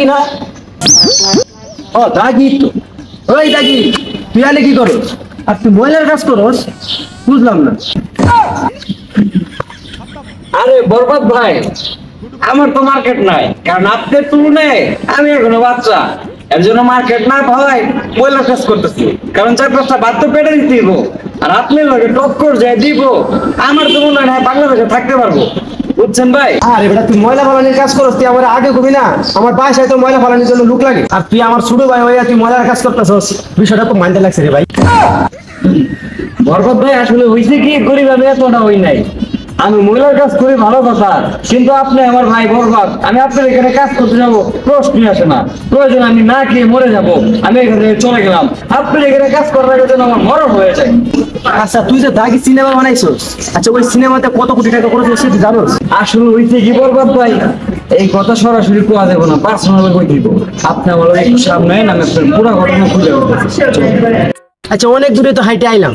দাগি না? ও দাগি তো। ওই দাগি, তুই আলে কি করস? আর তুই ময়লার কাজ করস? বুঝলাম না। আরে বরবাদ ভাই, আমার তো মার্কেট নাই, কারণ আপনার তুলনায় আমি এখনো বাচ্চা। এর জন্য মার্কেট না ভাই ময়লা কাজ করতেছি, কারণ 4-5টা বাদ তো পেটে দিতে দিব। আর আপনি লোকে টক্কর যায় দিব, আমার তো মনে হয় বাংলাদেশে থাকতে পারবো। বুঝছেন ভাই? আরে বেটা, তুই ময়লা ফালানির কাজ করস, তুই আমার আগে কবি না? আমার বাসায় তো ময়লা ফালানির জন্য লোক লাগে, আর তুই আমার ছোট ভাই হইয়া তুই ময়লার কাজ করতেছস। বিষয়টা তো মানতে লাগছে রে ভাই। বরবাদ ভাই, আসলে হয়েছে কি, গরিব আমি এতটা হই নাই। আমি মহিলার কাজ করি ভালো কথা, কিন্তু আপনি আমার ভাই বরবাদ, আমি আপনার এখানে কাজ করতে যাবো প্রশ্নই আসে না। প্রয়োজন আমি না খেয়ে মরে যাবো, আমি এখান থেকে চলে গেলাম। আপনার এখানে কাজ করার জন্য আমার মরণ হয়ে যায়। আচ্ছা, তুই যে দাগি সিনেমা বানাইছস, আচ্ছা ওই সিনেমাতে কত কোটি টাকা খরচ হয়েছে তুই জানোস? আসলে হইছে কি বরবাদ ভাই, এই কথা সরাসরি কোয়া যাবো না, পার্সোনাল কই দিব। আপনি আমার একটু সামনে আমি আপনার পুরো ঘটনা খুলে বলতেছি। আচ্ছা, অনেক দূরে তো হাইটে আইলাম,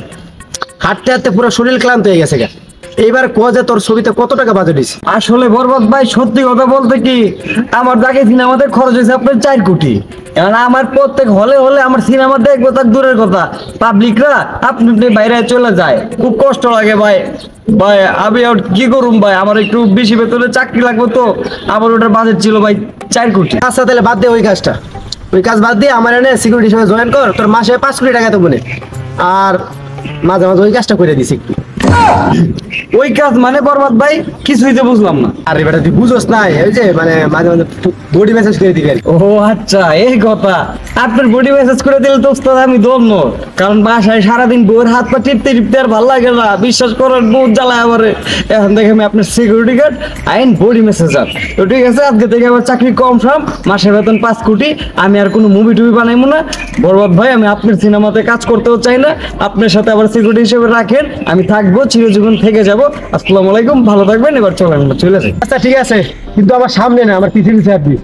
হাঁটতে হাঁটতে পুরো শরীর ক্লান্ত হয়ে গেছে গা। এইবার কোয়া যে তোর ছবিতে কত টাকা বাজেট হয়েছে? আসলে বরবাদ ভাই, সত্যি কথা বলতে কি, আমার দাগে সিনেমাতে খরচ হয়েছে আপনার 4 কোটি। এখন আমার প্রত্যেক হলে হলে আমার সিনেমা দেখবো তার দূরের কথা, পাবলিকরা আপনি বাইরে চলে যায়, খুব কষ্ট লাগে ভাই। ভাই আমি আর কি করুম ভাই, আমার একটু বেশি বেতনে চাকরি লাগবে, তো আমার ওটার বাজেট ছিল ভাই 4 কোটি। আচ্ছা তাহলে বাদ দে ওই কাজটা, ওই কাজ বাদ দিয়ে আমার এনে সিকিউরিটি হিসেবে জয়েন কর, তোর মাসে 5 কোটি টাকা তো বলে। আর মাঝে মাঝে ওই কাজটা করে দিস একটু। ওই কাজ মানে বরবাদ ভাই, কিছুই তো বুঝলাম না। আরে বেটা, তুই বুঝোস না, ওই যে মানে মাঝে মাঝে বডি মেসেজ করে দিবি আর কি। ও আচ্ছা, এই কথা। আপনার বডি মেসেজ করে দিলে তো ওস্তাদ আমি ধন্য, কারণ বাসায় সারাদিন বউয়ের হাত পা টিপতে টিপতে আর ভালো লাগে না, বিশ্বাস করেন বহুত জ্বালায় আমারে। এখন দেখে আমি আপনার সিকিউরিটি গার্ড আইন বডি মেসেজার। তো ঠিক আছে, আজকে থেকে আমার চাকরি কনফার্ম, মাসের বেতন 5 কোটি। আমি আর কোনো মুভি টুভি বানাইবো না বরবাদ ভাই, আমি আপনার সিনেমাতে কাজ করতেও চাই না। আপনার সাথে আবার সিকিউরিটি হিসেবে রাখেন, আমি থাকবো, চিরজীবন থেকে যাবো। আসসালামু আলাইকুম, ভালো থাকবেন। এবার চলেন, চলে যাই। আচ্ছা ঠিক আছে, কিন্তু আমার সামনে না, আমার পিছিয়ে পিছিয়ে আসবি।